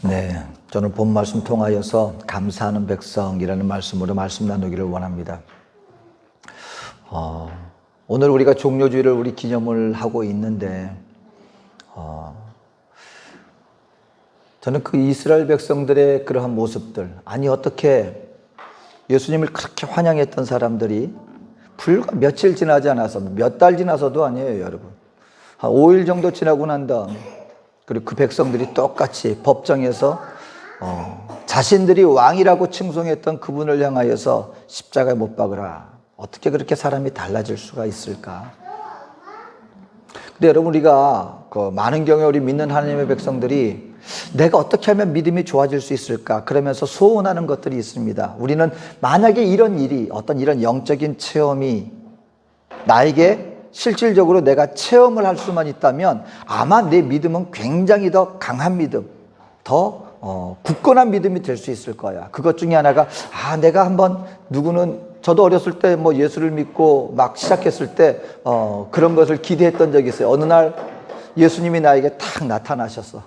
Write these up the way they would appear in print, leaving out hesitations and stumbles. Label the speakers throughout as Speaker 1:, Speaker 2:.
Speaker 1: 네, 저는 본 말씀 통하여서 감사하는 백성이라는 말씀으로 말씀 나누기를 원합니다. 오늘 우리가 종료주일을 우리 기념을 하고 있는데 저는 그 이스라엘 백성들의 그러한 모습들, 아니 어떻게 예수님을 그렇게 환영했던 사람들이 불과 며칠 지나지 않아서, 몇 달 지나서도 아니에요, 여러분. 한 5일 정도 지나고 난 다음, 그리고 그 백성들이 똑같이 법정에서 자신들이 왕이라고 칭송했던 그분을 향하여서 십자가에 못 박으라. 어떻게 그렇게 사람이 달라질 수가 있을까? 근데 여러분, 우리가 많은 경우에 우리 믿는 하나님의 백성들이 내가 어떻게 하면 믿음이 좋아질 수 있을까? 그러면서 소원하는 것들이 있습니다. 우리는 만약에 이런 일이, 어떤 이런 영적인 체험이 나에게 실질적으로 내가 체험을 할 수만 있다면 아마 내 믿음은 굉장히 더 강한 믿음, 더 굳건한 믿음이 될 수 있을 거야. 그것 중에 하나가 내가 한번 저도 어렸을 때 뭐 예수를 믿고 막 시작했을 때 그런 것을 기대했던 적이 있어요. 어느 날 예수님이 나에게 탁 나타나셔서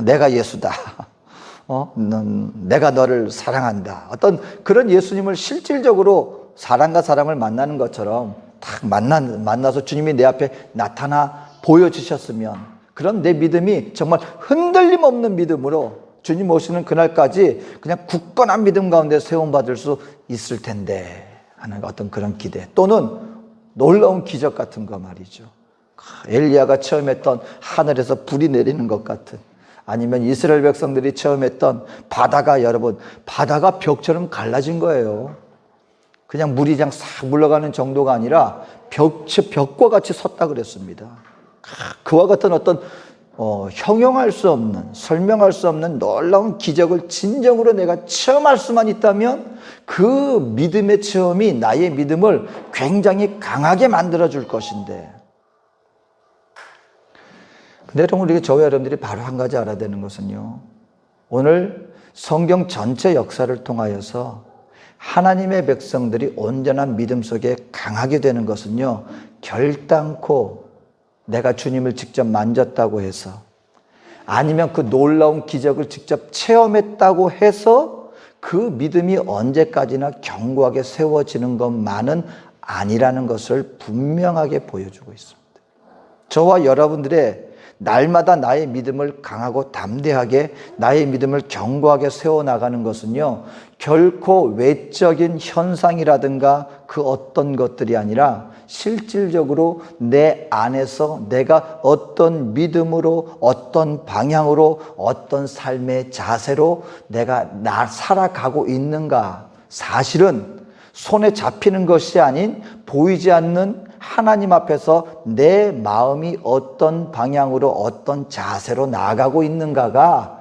Speaker 1: 내가 예수다. 내가 너를 사랑한다. 어떤 그런 예수님을 실질적으로 사람과 사람을 만나는 것처럼 딱 만나서 주님이 내 앞에 나타나 보여주셨으면, 그럼 내 믿음이 정말 흔들림 없는 믿음으로 주님 오시는 그날까지 그냥 굳건한 믿음 가운데 세움받을 수 있을 텐데 하는 어떤 그런 기대, 또는 놀라운 기적 같은 거 말이죠. 엘리야가 체험했던 하늘에서 불이 내리는 것 같은, 아니면 이스라엘 백성들이 체험했던 바다가 벽처럼 갈라진 거예요. 그냥 물이 그냥 싹 물러가는 정도가 아니라 벽과 같이 섰다 그랬습니다. 그와 같은 어떤 형용할 수 없는, 설명할 수 없는 놀라운 기적을 진정으로 내가 체험할 수만 있다면 그 믿음의 체험이 나의 믿음을 굉장히 강하게 만들어줄 것인데, 근데 여러분, 저와 여러분들이 바로 한 가지 알아야 되는 것은요, 오늘 성경 전체 역사를 통하여서 하나님의 백성들이 온전한 믿음 속에 강하게 되는 것은요, 결단코 내가 주님을 직접 만졌다고 해서, 아니면 그 놀라운 기적을 직접 체험했다고 해서 그 믿음이 언제까지나 견고하게 세워지는 것만은 아니라는 것을 분명하게 보여주고 있습니다. 저와 여러분들의 날마다 나의 믿음을 강하고 담대하게, 나의 믿음을 견고하게 세워나가는 것은요, 결코 외적인 현상이라든가 그 어떤 것들이 아니라 실질적으로 내 안에서 내가 어떤 믿음으로, 어떤 방향으로, 어떤 삶의 자세로 내가 살아가고 있는가, 사실은 손에 잡히는 것이 아닌 보이지 않는 하나님 앞에서 내 마음이 어떤 방향으로, 어떤 자세로 나아가고 있는가가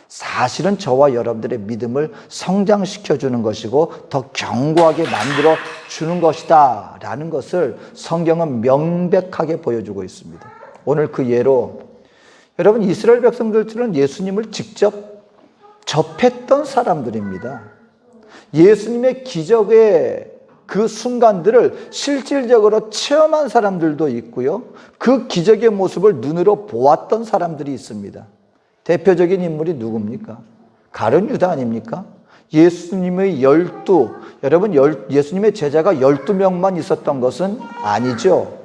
Speaker 1: 사실은 저와 여러분들의 믿음을 성장시켜 주는 것이고 더 견고하게 만들어 주는 것이다 라는 것을 성경은 명백하게 보여주고 있습니다. 오늘 그 예로, 여러분, 이스라엘 백성들은 예수님을 직접 접했던 사람들입니다. 예수님의 기적의 그 순간들을 실질적으로 체험한 사람들도 있고요, 그 기적의 모습을 눈으로 보았던 사람들이 있습니다. 대표적인 인물이 누굽니까? 가룟 유다 아닙니까? 예수님의 여러분, 예수님의 제자가 12명만 있었던 것은 아니죠.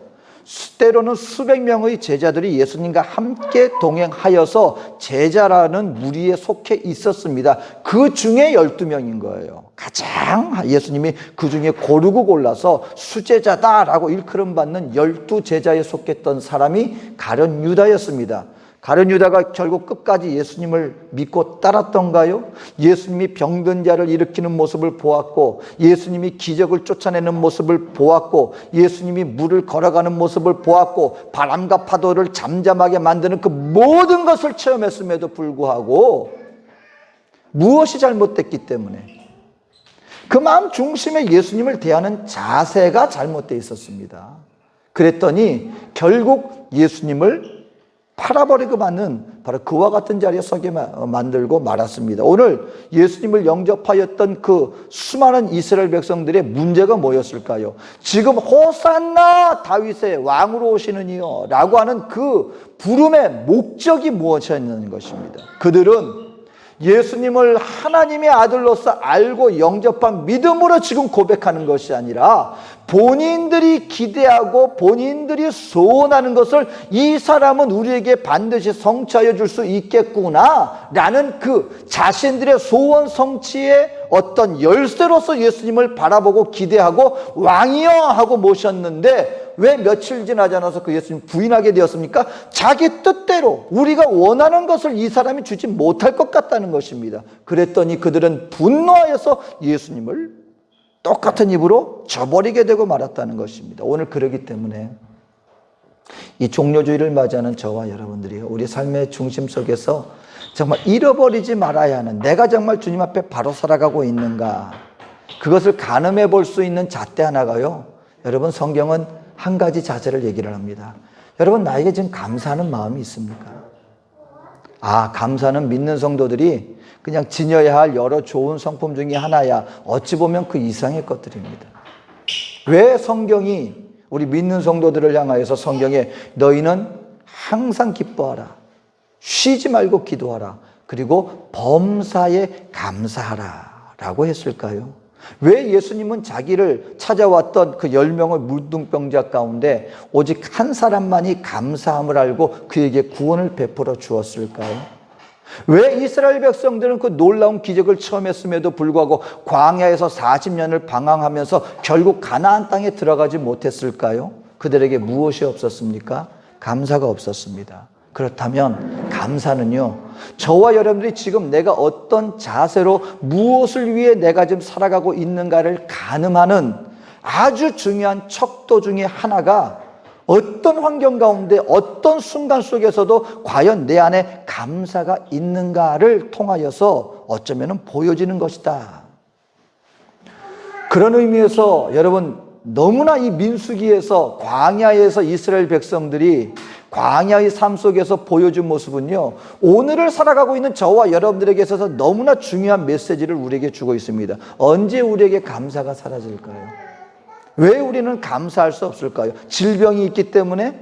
Speaker 1: 때로는 수백 명의 제자들이 예수님과 함께 동행하여서 제자라는 무리에 속해 있었습니다. 그 중에 12명인 거예요. 가장 예수님이 그 중에 고르고 골라서 수제자다라고 일컬음받는 12제자에 속했던 사람이 가룟 유다였습니다. 가룟 유다가 결국 끝까지 예수님을 믿고 따랐던가요? 예수님이 병든 자를 일으키는 모습을 보았고, 예수님이 기적을 쫓아내는 모습을 보았고, 예수님이 물을 걸어가는 모습을 보았고, 바람과 파도를 잠잠하게 만드는 그 모든 것을 체험했음에도 불구하고 무엇이 잘못됐기 때문에? 그 마음 중심에 예수님을 대하는 자세가 잘못되어 있었습니다. 그랬더니 결국 예수님을 팔아버리고 마는 바로 그와 같은 자리에 서게 만들고 말았습니다. 오늘 예수님을 영접하였던 그 수많은 이스라엘 백성들의 문제가 뭐였을까요? 지금 호산나 다윗의 왕으로 오시는 이여 라고 하는 그 부름의 목적이 무엇이었는 것입니다. 그들은 예수님을 하나님의 아들로서 알고 영접한 믿음으로 지금 고백하는 것이 아니라 본인들이 기대하고 본인들이 소원하는 것을 이 사람은 우리에게 반드시 성취하여 줄 수 있겠구나 라는 그 자신들의 소원 성취의 어떤 열쇠로서 예수님을 바라보고 기대하고 왕이여 하고 모셨는데 왜 며칠 지나지 않아서 그 예수님 부인하게 되었습니까? 자기 뜻대로 우리가 원하는 것을 이 사람이 주지 못할 것 같다는 것입니다. 그랬더니 그들은 분노하여서 예수님을 똑같은 입으로 저버리게 되고 말았다는 것입니다. 오늘 그러기 때문에 이 종료주의를 맞이하는 저와 여러분들이 우리 삶의 중심 속에서 정말 잃어버리지 말아야 하는, 내가 정말 주님 앞에 바로 살아가고 있는가, 그것을 가늠해 볼 수 있는 잣대 하나가요, 여러분 성경은 한 가지 자세를 얘기를 합니다. 여러분, 나에게 지금 감사하는 마음이 있습니까? 감사는 믿는 성도들이 그냥 지녀야 할 여러 좋은 성품 중에 하나야. 어찌 보면 그 이상의 것들입니다. 왜 성경이 우리 믿는 성도들을 향하여서 성경에 너희는 항상 기뻐하라, 쉬지 말고 기도하라, 그리고 범사에 감사하라 라고 했을까요? 왜 예수님은 자기를 찾아왔던 그 10명의 문둥병자 가운데 오직 한 사람만이 감사함을 알고 그에게 구원을 베풀어 주었을까요? 왜 이스라엘 백성들은 그 놀라운 기적을 처음 했음에도 불구하고 광야에서 40년을 방황하면서 결국 가나안 땅에 들어가지 못했을까요? 그들에게 무엇이 없었습니까? 감사가 없었습니다. 그렇다면 감사는요, 저와 여러분들이 지금 내가 어떤 자세로 무엇을 위해 내가 지금 살아가고 있는가를 가늠하는 아주 중요한 척도 중에 하나가 어떤 환경 가운데 어떤 순간 속에서도 과연 내 안에 감사가 있는가를 통하여서 어쩌면 보여지는 것이다. 그런 의미에서 여러분, 너무나 이 민수기에서 광야에서 이스라엘 백성들이 광야의 삶 속에서 보여준 모습은요, 오늘을 살아가고 있는 저와 여러분들에게 있어서 너무나 중요한 메시지를 우리에게 주고 있습니다. 언제 우리에게 감사가 사라질까요? 왜 우리는 감사할 수 없을까요? 질병이 있기 때문에?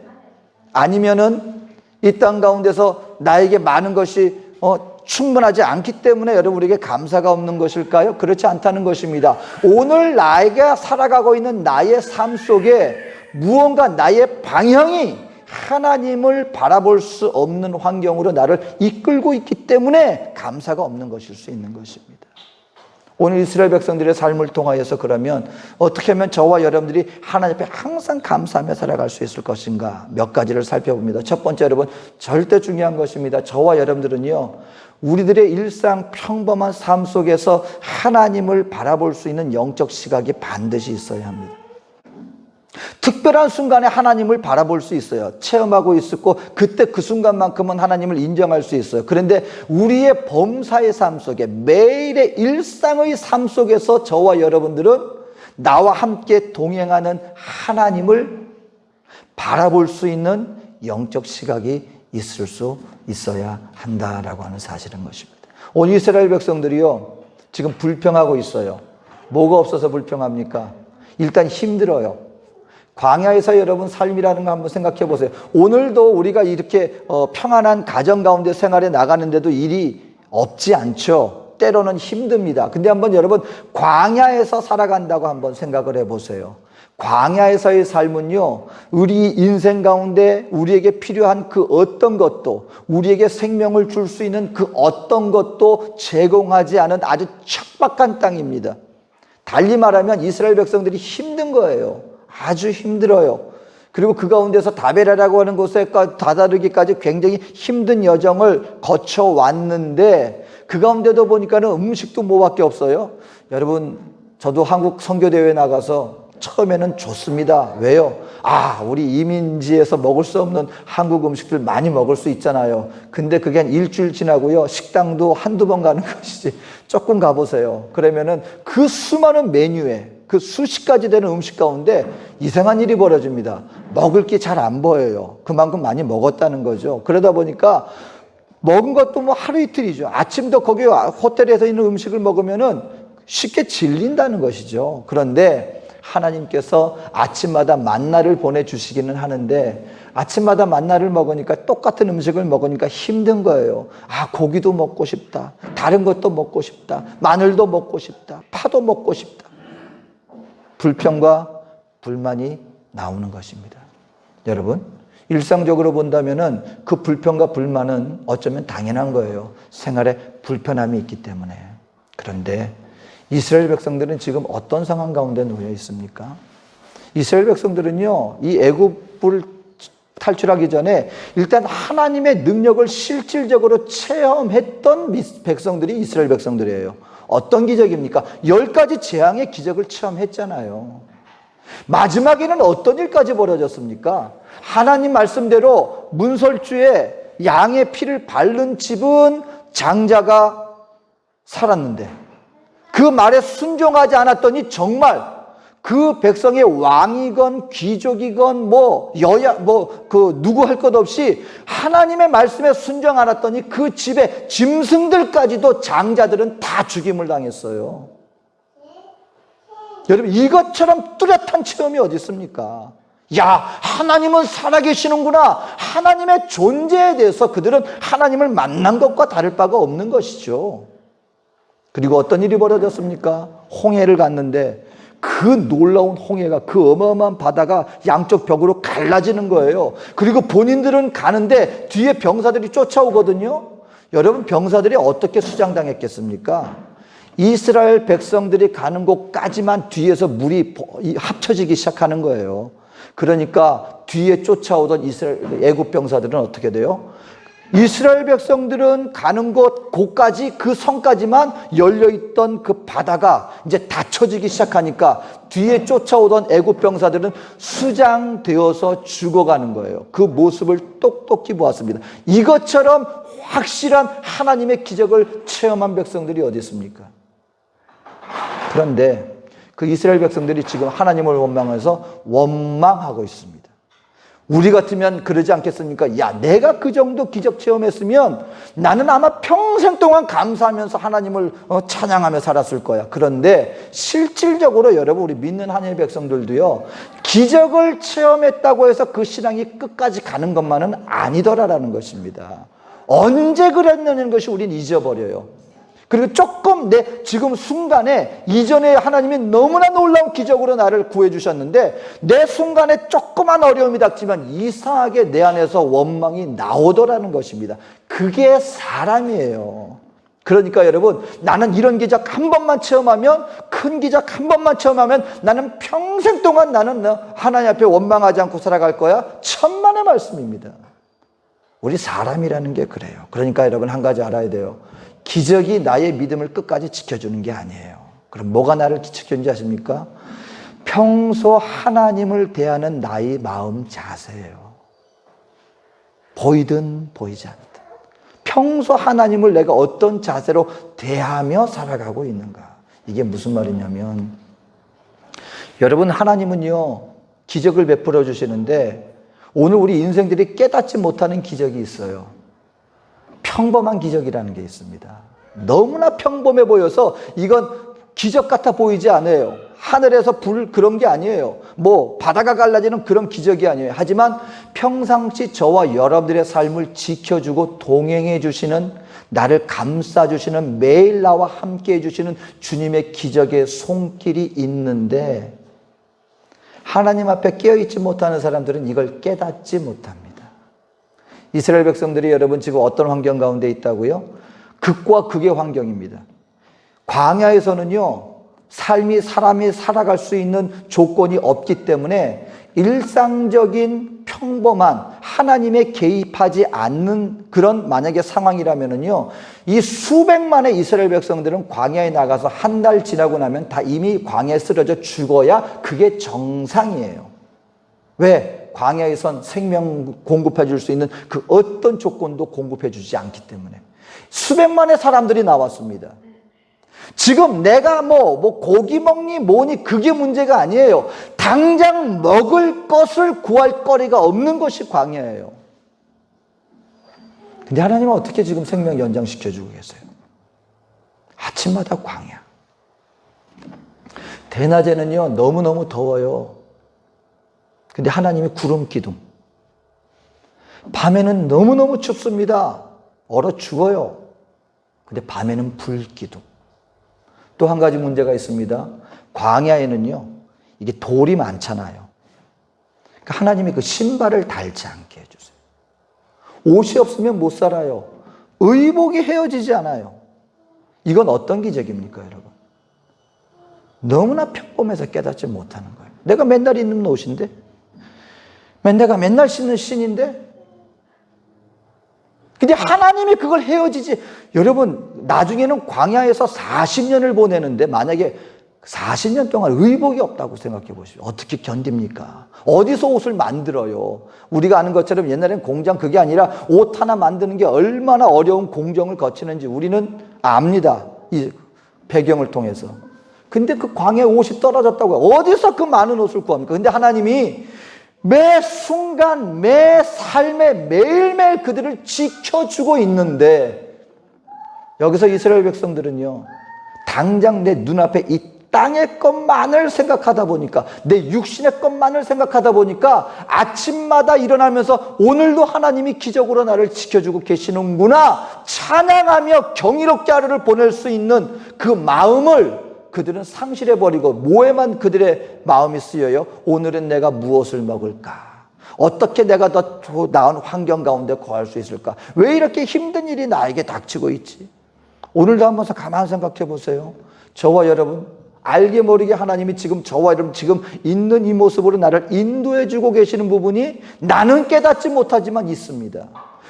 Speaker 1: 아니면은 이 땅 가운데서 나에게 많은 것이 충분하지 않기 때문에 여러분 우리에게 감사가 없는 것일까요? 그렇지 않다는 것입니다. 오늘 나에게 살아가고 있는 나의 삶 속에 무언가 나의 방향이 하나님을 바라볼 수 없는 환경으로 나를 이끌고 있기 때문에 감사가 없는 것일 수 있는 것입니다. 오늘 이스라엘 백성들의 삶을 통하여서 그러면 어떻게 하면 저와 여러분들이 하나님 앞에 항상 감사하며 살아갈 수 있을 것인가, 몇 가지를 살펴봅니다. 첫 번째, 여러분, 절대 중요한 것입니다. 저와 여러분들은요, 우리들의 일상 평범한 삶 속에서 하나님을 바라볼 수 있는 영적 시각이 반드시 있어야 합니다. 특별한 순간에 하나님을 바라볼 수 있어요. 체험하고 있었고 그때 그 순간만큼은 하나님을 인정할 수 있어요. 그런데 우리의 범사의 삶 속에, 매일의 일상의 삶 속에서 저와 여러분들은 나와 함께 동행하는 하나님을 바라볼 수 있는 영적 시각이 있을 수 있어야 한다라고 하는 사실인 것입니다. 오늘 이스라엘 백성들이요, 지금 불평하고 있어요. 뭐가 없어서 불평합니까? 일단 힘들어요. 광야에서 여러분 삶이라는 거 한번 생각해 보세요. 오늘도 우리가 이렇게 평안한 가정 가운데 생활에 나가는데도 일이 없지 않죠. 때로는 힘듭니다. 근데 한번 여러분 광야에서 살아간다고 한번 생각을 해 보세요. 광야에서의 삶은요, 우리 인생 가운데 우리에게 필요한 그 어떤 것도, 우리에게 생명을 줄 수 있는 그 어떤 것도 제공하지 않은 아주 척박한 땅입니다. 달리 말하면 이스라엘 백성들이 힘든 거예요. 아주 힘들어요. 그리고 그 가운데서 다베라라고 하는 곳에 다다르기까지 굉장히 힘든 여정을 거쳐왔는데 그 가운데도 보니까는 음식도 뭐밖에 없어요. 여러분, 저도 한국 선교대회에 나가서 처음에는 좋습니다. 왜요? 우리 이민지에서 먹을 수 없는 한국 음식들 많이 먹을 수 있잖아요. 근데 그게 한 일주일 지나고요, 식당도 한두 번 가는 것이지. 조금 가보세요. 그러면은 그 수많은 메뉴에 그 수십 가지 되는 음식 가운데 이상한 일이 벌어집니다. 먹을 게 잘 안 보여요. 그만큼 많이 먹었다는 거죠. 그러다 보니까 먹은 것도 뭐 하루 이틀이죠. 아침도 거기 호텔에서 있는 음식을 먹으면은 쉽게 질린다는 것이죠. 그런데 하나님께서 아침마다 만나를 보내주시기는 하는데 아침마다 만나를 먹으니까 똑같은 음식을 먹으니까 힘든 거예요. 아, 고기도 먹고 싶다. 다른 것도 먹고 싶다. 마늘도 먹고 싶다. 파도 먹고 싶다. 불평과 불만이 나오는 것입니다. 여러분, 일상적으로 본다면은 그 불평과 불만은 어쩌면 당연한 거예요. 생활에 불편함이 있기 때문에. 그런데 이스라엘 백성들은 지금 어떤 상황 가운데 놓여 있습니까? 이스라엘 백성들은요, 이 애굽을 탈출하기 전에 일단 하나님의 능력을 실질적으로 체험했던 백성들이 이스라엘 백성들이에요. 어떤 기적입니까? 10가지 재앙의 기적을 체험했잖아요. 마지막에는 어떤 일까지 벌어졌습니까? 하나님 말씀대로 문설주에 양의 피를 바른 집은 장자가 살았는데 그 말에 순종하지 않았더니 정말 그 백성의 왕이건 귀족이건 누구 할 것 없이 하나님의 말씀에 순종 않았더니 그 집의 짐승들까지도 장자들은 다 죽임을 당했어요. 여러분, 이것처럼 뚜렷한 체험이 어디 있습니까? 야, 하나님은 살아계시는구나. 하나님의 존재에 대해서 그들은 하나님을 만난 것과 다를 바가 없는 것이죠. 그리고 어떤 일이 벌어졌습니까? 홍해를 갔는데 그 놀라운 홍해가, 그 어마어마한 바다가 양쪽 벽으로 갈라지는 거예요. 그리고 본인들은 가는데 뒤에 병사들이 쫓아오거든요. 여러분, 병사들이 어떻게 수장당했겠습니까? 이스라엘 백성들이 가는 곳까지만 뒤에서 물이 합쳐지기 시작하는 거예요. 그러니까 뒤에 쫓아오던 애굽 병사들은 어떻게 돼요? 이스라엘 백성들은 가는 곳까지, 그 성까지만 열려있던 그 바다가 이제 닫혀지기 시작하니까 뒤에 쫓아오던 애굽 병사들은 수장되어서 죽어가는 거예요. 그 모습을 똑똑히 보았습니다. 이것처럼 확실한 하나님의 기적을 체험한 백성들이 어디 있습니까? 그런데 그 이스라엘 백성들이 지금 하나님을 원망해서 원망하고 있습니다. 우리 같으면 그러지 않겠습니까? 야, 내가 그 정도 기적 체험했으면 나는 아마 평생 동안 감사하면서 하나님을 찬양하며 살았을 거야. 그런데 실질적으로 여러분, 우리 믿는 하나님의 백성들도요, 기적을 체험했다고 해서 그 신앙이 끝까지 가는 것만은 아니더라라는 것입니다. 언제 그랬느냐는 것이 우린 잊어버려요. 그리고 조금 내 지금 순간에 이전에 하나님이 너무나 놀라운 기적으로 나를 구해주셨는데 내 순간에 조그만 어려움이 닥치면 이상하게 내 안에서 원망이 나오더라는 것입니다. 그게 사람이에요. 그러니까 여러분, 나는 이런 기적 한 번만 체험하면, 큰 기적 한 번만 체험하면 나는 평생 동안 나는 하나님 앞에 원망하지 않고 살아갈 거야. 천만의 말씀입니다. 우리 사람이라는 게 그래요. 그러니까 여러분, 한 가지 알아야 돼요. 기적이 나의 믿음을 끝까지 지켜주는 게 아니에요. 그럼 뭐가 나를 지켜주는지 아십니까? 평소 하나님을 대하는 나의 마음 자세예요. 보이든 보이지 않든 평소 하나님을 내가 어떤 자세로 대하며 살아가고 있는가. 이게 무슨 말이냐면, 여러분, 하나님은요 기적을 베풀어 주시는데 오늘 우리 인생들이 깨닫지 못하는 기적이 있어요. 평범한 기적이라는 게 있습니다. 너무나 평범해 보여서 이건 기적 같아 보이지 않아요. 하늘에서 불 그런 게 아니에요. 바다가 갈라지는 그런 기적이 아니에요. 하지만 평상시 저와 여러분들의 삶을 지켜주고 동행해 주시는, 나를 감싸 주시는, 매일 나와 함께 해 주시는 주님의 기적의 손길이 있는데 하나님 앞에 깨어있지 못하는 사람들은 이걸 깨닫지 못합니다. 이스라엘 백성들이 여러분 지금 어떤 환경 가운데 있다고요? 극과 극의 환경입니다. 광야에서는요, 사람이 살아갈 수 있는 조건이 없기 때문에 일상적인 평범한 하나님의 개입하지 않는 그런 만약에 상황이라면은요, 이 수백만의 이스라엘 백성들은 광야에 나가서 한 달 지나고 나면 다 이미 광야에 쓰러져 죽어야 그게 정상이에요. 왜? 광야에선 생명 공급해 줄 수 있는 그 어떤 조건도 공급해 주지 않기 때문에. 수백만의 사람들이 나왔습니다. 지금 내가 고기 먹니 뭐니 그게 문제가 아니에요. 당장 먹을 것을 구할 거리가 없는 것이 광야예요. 근데 하나님은 어떻게 지금 생명 연장시켜주고 계세요? 아침마다 광야. 대낮에는요, 너무너무 더워요. 근데 하나님이 구름 기둥. 밤에는 너무너무 춥습니다. 얼어 죽어요. 근데 밤에는 불 기둥. 또 한 가지 문제가 있습니다. 광야에는요, 이게 돌이 많잖아요. 그러니까 하나님이 그 신발을 닳지 않게 해주세요. 옷이 없으면 못 살아요. 의복이 헤어지지 않아요. 이건 어떤 기적입니까, 여러분? 너무나 평범해서 깨닫지 못하는 거예요. 내가 맨날 입는 옷인데, 내가 맨날 신는 신인데, 근데 하나님이 그걸 헤어지지. 여러분, 나중에는 광야에서 40년을 보내는데 만약에 40년 동안 의복이 없다고 생각해 보십시오. 어떻게 견딥니까? 어디서 옷을 만들어요? 우리가 아는 것처럼 옛날엔 공장 그게 아니라 옷 하나 만드는 게 얼마나 어려운 공정을 거치는지 우리는 압니다. 이 배경을 통해서. 근데 그 광야에 옷이 떨어졌다고요. 어디서 그 많은 옷을 구합니까? 근데 하나님이 매 순간, 매 삶에 매일매일 그들을 지켜주고 있는데 여기서 이스라엘 백성들은요, 당장 내 눈앞에 이 땅의 것만을 생각하다 보니까, 내 육신의 것만을 생각하다 보니까 아침마다 일어나면서 오늘도 하나님이 기적으로 나를 지켜주고 계시는구나 찬양하며 경이롭게 하루를 보낼 수 있는 그 마음을 그들은 상실해버리고 뭐에만 그들의 마음이 쓰여요? 오늘은 내가 무엇을 먹을까? 어떻게 내가 더 나은 환경 가운데 거할 수 있을까? 왜 이렇게 힘든 일이 나에게 닥치고 있지? 오늘도 한번 가만히 생각해 보세요. 저와 여러분, 알게 모르게 하나님이 지금 저와 여러분 지금 있는 이 모습으로 나를 인도해 주고 계시는 부분이 나는 깨닫지 못하지만 있습니다.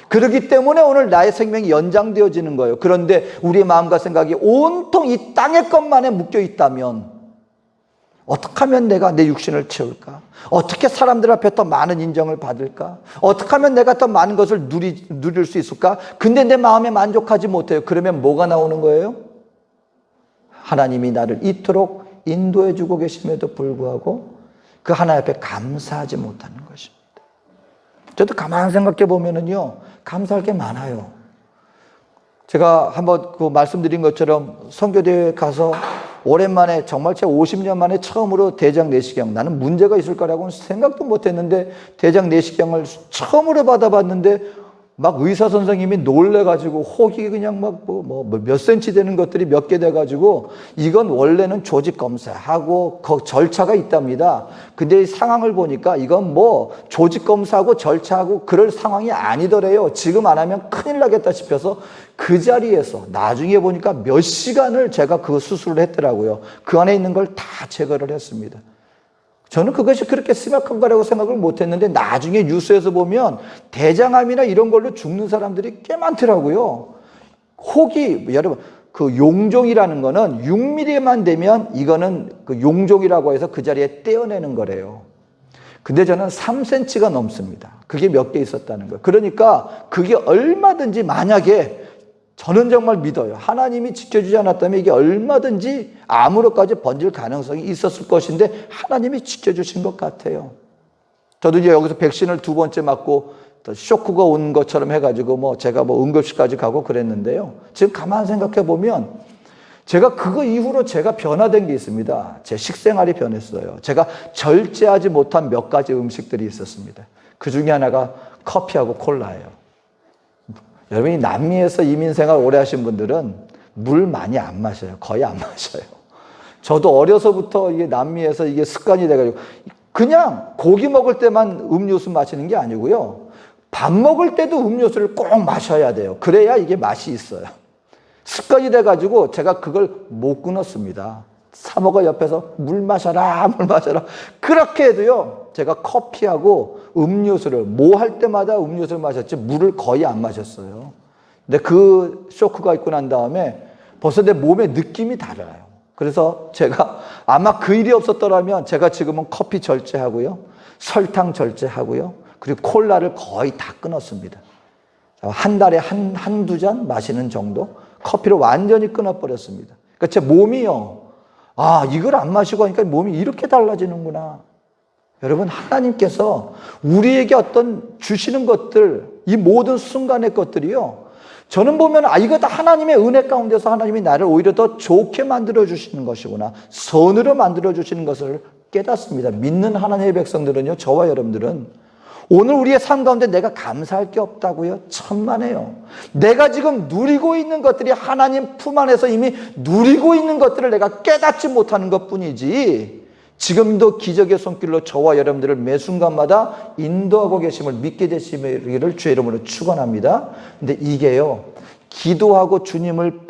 Speaker 1: 그렇기 때문에 오늘 나의 생명이 연장되어지는 거예요. 그런데 우리의 마음과 생각이 온통 이 땅의 것만에 묶여 있다면 어떻게 하면 내가 내 육신을 채울까? 어떻게 사람들 앞에 더 많은 인정을 받을까? 어떻게 하면 내가 더 많은 것을 누릴 수 있을까? 근데 내 마음에 만족하지 못해요. 그러면 뭐가 나오는 거예요? 하나님이 나를 이토록 인도해 주고 계심에도 불구하고 그 하나님 앞에 감사하지 못하는 것입니다. 저도 가만히 생각해 보면은요, 감사할 게 많아요. 제가 한번 그 말씀드린 것처럼 선교대회 가서 오랜만에 정말 제 50년 만에 처음으로 대장 내시경, 나는 문제가 있을 거라고는 생각도 못 했는데 대장 내시경을 처음으로 받아봤는데 막 의사 선생님이 놀래가지고 혹이 그냥 막 몇 센치 되는 것들이 몇 개 돼가지고 이건 원래는 조직 검사하고 절차가 있답니다. 근데 이 상황을 보니까 이건 조직 검사하고 절차하고 그럴 상황이 아니더래요. 지금 안 하면 큰일 나겠다 싶어서 그 자리에서 나중에 보니까 몇 시간을 제가 그 수술을 했더라고요. 그 안에 있는 걸 다 제거를 했습니다. 저는 그것이 그렇게 심각한 거라고 생각을 못했는데 나중에 뉴스에서 보면 대장암이나 이런 걸로 죽는 사람들이 꽤 많더라고요. 혹이 여러분 그 용종이라는 거는 6mm만 되면 이거는 그 용종이라고 해서 그 자리에 떼어내는 거래요. 근데 저는 3cm가 넘습니다. 그게 몇 개 있었다는 거예요. 그러니까 그게 얼마든지 만약에 저는 정말 믿어요. 하나님이 지켜주지 않았다면 이게 얼마든지 암으로까지 번질 가능성이 있었을 것인데 하나님이 지켜주신 것 같아요. 저도 이제 여기서 백신을 2번째 맞고 쇼크가 온 것처럼 해가지고 제가 응급실까지 가고 그랬는데요. 지금 가만히 생각해 보면 제가 그거 이후로 제가 변화된 게 있습니다. 제 식생활이 변했어요. 제가 절제하지 못한 몇 가지 음식들이 있었습니다. 그 중에 하나가 커피하고 콜라예요. 여러분이 남미에서 이민생활 오래 하신 분들은 물 많이 안 마셔요. 거의 안 마셔요. 저도 어려서부터 이게 남미에서 이게 습관이 돼가지고 그냥 고기 먹을 때만 음료수 마시는 게 아니고요. 밥 먹을 때도 음료수를 꼭 마셔야 돼요. 그래야 이게 맛이 있어요. 습관이 돼가지고 제가 그걸 못 끊었습니다. 사모가 옆에서 물 마셔라, 물 마셔라. 그렇게 해도요, 제가 커피하고 음료수를, 할 때마다 음료수를 마셨지, 물을 거의 안 마셨어요. 근데 그 쇼크가 있고 난 다음에 벌써 내 몸의 느낌이 달라요. 그래서 제가 아마 그 일이 없었더라면 제가 지금은 커피 절제하고요, 설탕 절제하고요, 그리고 콜라를 거의 다 끊었습니다. 한 달에 한두 잔 마시는 정도? 커피를 완전히 끊어버렸습니다. 그러니까 제 몸이요. 아, 이걸 안 마시고 하니까 몸이 이렇게 달라지는구나. 여러분, 하나님께서 우리에게 어떤 주시는 것들, 이 모든 순간의 것들이요, 저는 보면 이거 다 하나님의 은혜 가운데서 하나님이 나를 오히려 더 좋게 만들어 주시는 것이구나, 선으로 만들어 주시는 것을 깨닫습니다. 믿는 하나님의 백성들은요, 저와 여러분들은 오늘 우리의 삶 가운데 내가 감사할 게 없다고요? 천만에요. 내가 지금 누리고 있는 것들이 하나님 품 안에서 이미 누리고 있는 것들을 내가 깨닫지 못하는 것뿐이지, 지금도 기적의 손길로 저와 여러분들을 매 순간마다 인도하고 계심을 믿게 되시기를 주의 이름으로 축원합니다. 근데 이게요, 기도하고 주님을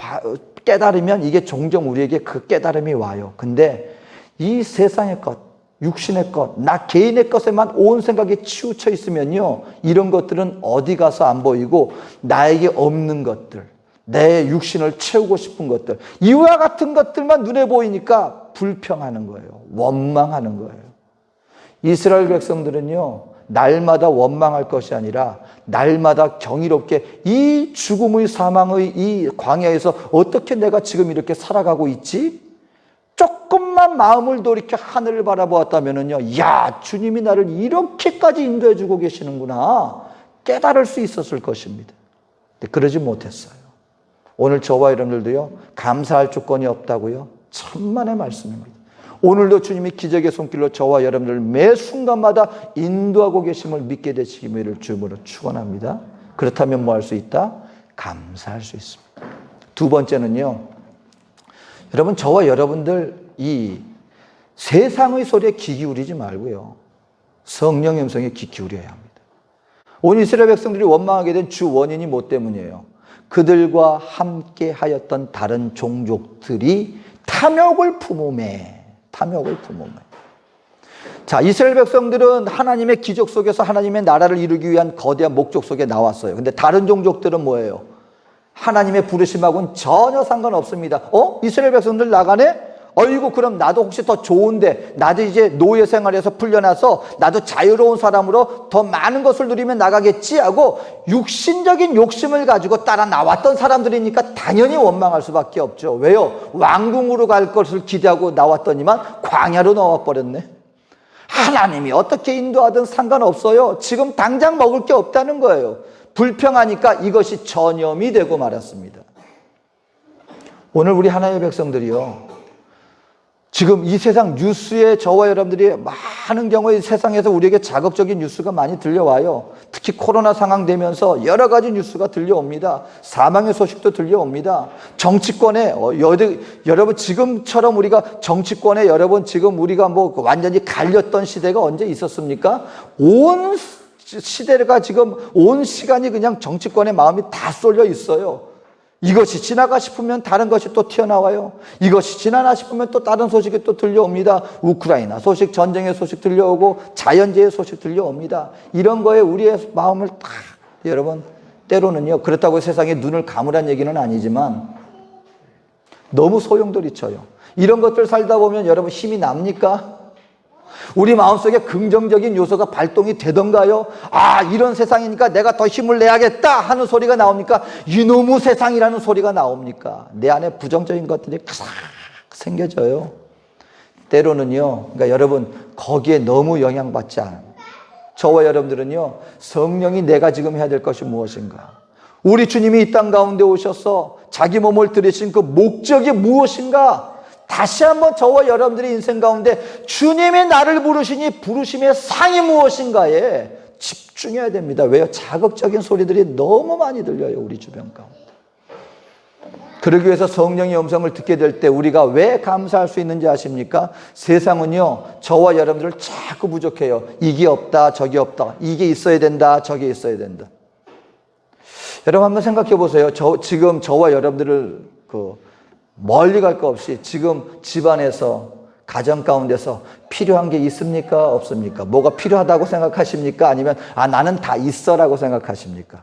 Speaker 1: 깨달으면 이게 종종 우리에게 그 깨달음이 와요. 근데 이 세상의 것, 육신의 것, 나 개인의 것에만 온 생각이 치우쳐 있으면요, 이런 것들은 어디 가서 안 보이고 나에게 없는 것들, 내 육신을 채우고 싶은 것들, 이와 같은 것들만 눈에 보이니까 불평하는 거예요. 원망하는 거예요. 이스라엘 백성들은요, 날마다 원망할 것이 아니라 날마다 경이롭게 이 죽음의 사망의 이 광야에서 어떻게 내가 지금 이렇게 살아가고 있지? 조금만 마음을 돌이켜 하늘을 바라보았다면은요, 야, 주님이 나를 이렇게까지 인도해 주고 계시는구나 깨달을 수 있었을 것입니다. 근데 그러지 못했어요. 오늘 저와 여러분들도요, 감사할 조건이 없다고요? 천만의 말씀입니다. 오늘도 주님이 기적의 손길로 저와 여러분들 매 순간마다 인도하고 계심을 믿게 되시기를 주님으로 축원합니다. 그렇다면 뭐 할 수 있다? 감사할 수 있습니다. 두 번째는요, 여러분, 저와 여러분들 이 세상의 소리에 귀 기울이지 말고요, 성령의 음성에 귀 기울여야 합니다. 온 이스라엘 백성들이 원망하게 된 주 원인이 뭐 때문이에요? 그들과 함께 하였던 다른 종족들이 탐욕을 품음에. 자, 이스라엘 백성들은 하나님의 기적 속에서 하나님의 나라를 이루기 위한 거대한 목적 속에 나왔어요. 근데 다른 종족들은 뭐예요? 하나님의 부르심하고는 전혀 상관없습니다. 이스라엘 백성들 나가네? 어이구, 그럼 나도 혹시 더 좋은데, 나도 이제 노예 생활에서 풀려나서 나도 자유로운 사람으로 더 많은 것을 누리면 나가겠지 하고 육신적인 욕심을 가지고 따라 나왔던 사람들이니까 당연히 원망할 수밖에 없죠. 왜요? 왕궁으로 갈 것을 기대하고 나왔더니만 광야로 나와버렸네. 하나님이 어떻게 인도하든 상관없어요. 지금 당장 먹을 게 없다는 거예요. 불평하니까 이것이 전염이 되고 말았습니다. 오늘 우리 하나님의 백성들이요, 지금 이 세상 뉴스에 저와 여러분들이 많은 경우에 세상에서 우리에게 자극적인 뉴스가 많이 들려와요. 특히 코로나 상황 되면서 여러 가지 뉴스가 들려옵니다. 사망의 소식도 들려옵니다. 정치권에 여러분, 지금처럼 우리가 정치권에 여러분, 지금 우리가 뭐 완전히 갈렸던 시대가 언제 있었습니까? 온 시대가 지금 온 시간이 그냥 정치권의 마음이 다 쏠려 있어요. 이것이 지나가 싶으면 다른 것이 또 튀어나와요. 이것이 지나나 싶으면 또 다른 소식이 또 들려옵니다. 우크라이나 소식, 전쟁의 소식 들려오고 자연재해 소식 들려옵니다. 이런 거에 우리의 마음을 다, 여러분, 때로는요, 그렇다고 세상에 눈을 감으란 얘기는 아니지만 너무 소용돌이쳐요. 이런 것들 살다 보면 여러분 힘이 납니까? 우리 마음속에 긍정적인 요소가 발동이 되던가요? 아, 이런 세상이니까 내가 더 힘을 내야겠다 하는 소리가 나옵니까? 이놈의 세상이라는 소리가 나옵니까? 내 안에 부정적인 것들이 가삭 생겨져요. 때로는요, 그러니까 여러분, 거기에 너무 영향받지 않아요. 저와 여러분들은요, 성령이 내가 지금 해야 될 것이 무엇인가? 우리 주님이 이 땅 가운데 오셔서 자기 몸을 들이신 그 목적이 무엇인가? 다시 한번 저와 여러분들의 인생 가운데 주님이 나를 부르시니 부르심의 상이 무엇인가에 집중해야 됩니다. 왜요? 자극적인 소리들이 너무 많이 들려요, 우리 주변 가운데. 그러기 위해서 성령의 음성을 듣게 될 때 우리가 왜 감사할 수 있는지 아십니까? 세상은요, 저와 여러분들을 자꾸 부족해요. 이게 없다, 저게 없다. 이게 있어야 된다, 저게 있어야 된다. 여러분 한번 생각해 보세요. 지금 저와 여러분들을 멀리 갈 거 없이 지금 집안에서, 가정 가운데서 필요한 게 있습니까? 없습니까? 뭐가 필요하다고 생각하십니까? 아니면 나는 다 있어라고 생각하십니까?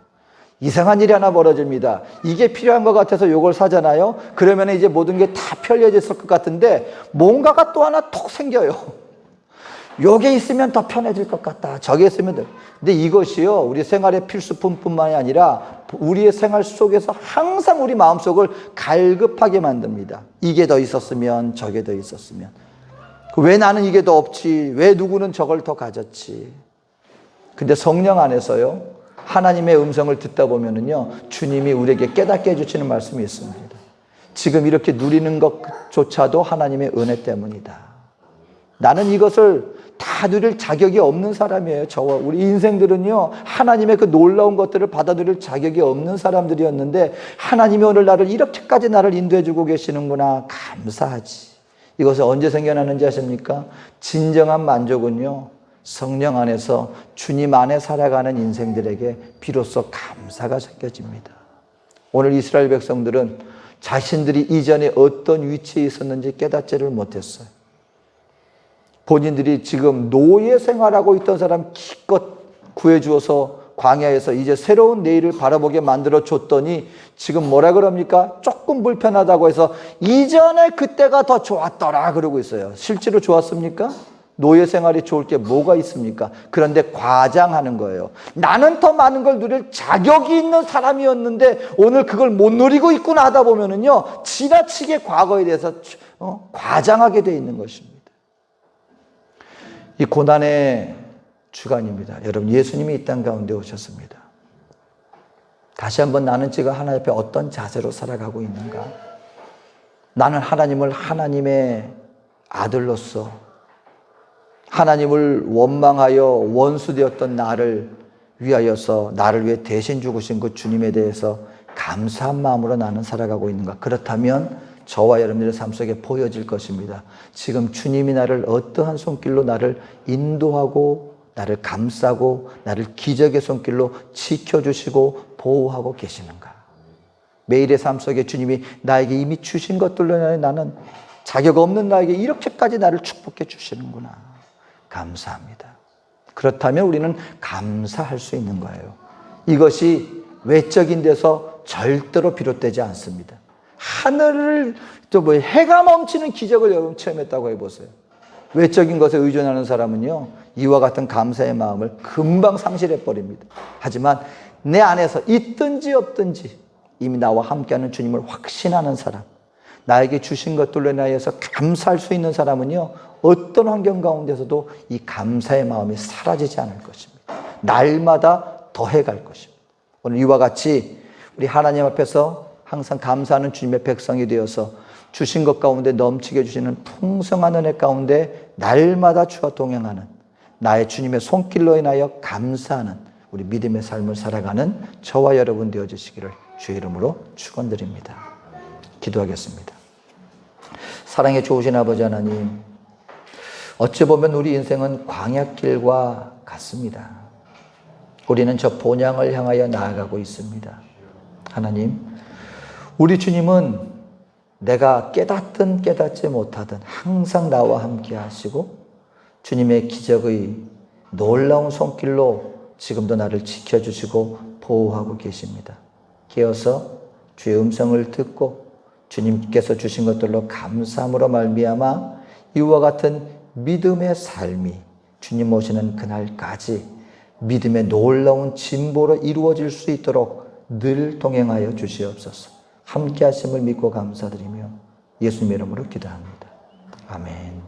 Speaker 1: 이상한 일이 하나 벌어집니다. 이게 필요한 것 같아서 이걸 사잖아요. 그러면 이제 모든 게 다 편리해졌을 것 같은데 뭔가가 또 하나 톡 생겨요. 요게 있으면 더 편해질 것 같다. 저게 있으면 더. 근데 이것이요, 우리 생활의 필수품뿐만이 아니라 우리의 생활 속에서 항상 우리 마음속을 갈급하게 만듭니다. 이게 더 있었으면, 저게 더 있었으면. 왜 나는 이게 더 없지? 왜 누구는 저걸 더 가졌지? 근데 성령 안에서요, 하나님의 음성을 듣다 보면은요, 주님이 우리에게 깨닫게 해주시는 말씀이 있습니다. 지금 이렇게 누리는 것조차도 하나님의 은혜 때문이다. 나는 이것을 다 누릴 자격이 없는 사람이에요. 저와 우리 인생들은요, 하나님의 그 놀라운 것들을 받아들일 자격이 없는 사람들이었는데, 하나님이 오늘 나를 이렇게까지 나를 인도해 주고 계시는구나. 감사하지. 이것이 언제 생겨나는지 아십니까? 진정한 만족은요, 성령 안에서 주님 안에 살아가는 인생들에게 비로소 감사가 생겨집니다. 오늘 이스라엘 백성들은 자신들이 이전에 어떤 위치에 있었는지 깨닫지를 못했어요. 본인들이 지금 노예 생활하고 있던 사람 기껏 구해주어서 광야에서 이제 새로운 내일을 바라보게 만들어줬더니 지금 뭐라 그럽니까? 조금 불편하다고 해서 이전에 그때가 더 좋았더라 그러고 있어요. 실제로 좋았습니까? 노예 생활이 좋을 게 뭐가 있습니까? 그런데 과장하는 거예요. 나는 더 많은 걸 누릴 자격이 있는 사람이었는데 오늘 그걸 못 누리고 있구나 하다 보면은요, 지나치게 과거에 대해서 과장하게 돼 있는 것입니다. 이 고난의 주간입니다. 여러분, 예수님이 이 땅 가운데 오셨습니다. 다시 한번 나는 지금 하나님 앞에 어떤 자세로 살아가고 있는가? 나는 하나님을 하나님의 아들로서 하나님을 원망하여 원수되었던 나를 위하여서 나를 위해 대신 죽으신 그 주님에 대해서 감사한 마음으로 나는 살아가고 있는가? 그렇다면 저와 여러분들의 삶 속에 보여질 것입니다. 지금 주님이 나를 어떠한 손길로 나를 인도하고 나를 감싸고 나를 기적의 손길로 지켜주시고 보호하고 계시는가? 매일의 삶 속에 주님이 나에게 이미 주신 것들로 나는 자격 없는 나에게 이렇게까지 나를 축복해 주시는구나. 감사합니다. 그렇다면 우리는 감사할 수 있는 거예요. 이것이 외적인 데서 절대로 비롯되지 않습니다. 하늘을 해가 멈추는 기적을 여러분 체험했다고 해보세요. 외적인 것에 의존하는 사람은요, 이와 같은 감사의 마음을 금방 상실해 버립니다. 하지만 내 안에서 있든지 없든지 이미 나와 함께하는 주님을 확신하는 사람, 나에게 주신 것들로 인하여서 감사할 수 있는 사람은요, 어떤 환경 가운데서도 이 감사의 마음이 사라지지 않을 것입니다. 날마다 더해갈 것입니다. 오늘 이와 같이 우리 하나님 앞에서 항상 감사하는 주님의 백성이 되어서 주신 것 가운데 넘치게 주시는 풍성한 은혜 가운데 날마다 주와 동행하는 나의 주님의 손길로 인하여 감사하는 우리 믿음의 삶을 살아가는 저와 여러분 되어주시기를 주의 이름으로 축원드립니다. 기도하겠습니다. 사랑에 좋으신 아버지 하나님, 어찌 보면 우리 인생은 광야길과 같습니다. 우리는 저 본향을 향하여 나아가고 있습니다. 하나님, 우리 주님은 내가 깨닫든 깨닫지 못하든 항상 나와 함께 하시고 주님의 기적의 놀라운 손길로 지금도 나를 지켜주시고 보호하고 계십니다. 깨어서 주의 음성을 듣고 주님께서 주신 것들로 감사함으로 말미암아 이와 같은 믿음의 삶이 주님 오시는 그날까지 믿음의 놀라운 진보로 이루어질 수 있도록 늘 동행하여 주시옵소서. 함께 하심을 믿고 감사드리며 예수님의 이름으로 기도합니다. 아멘.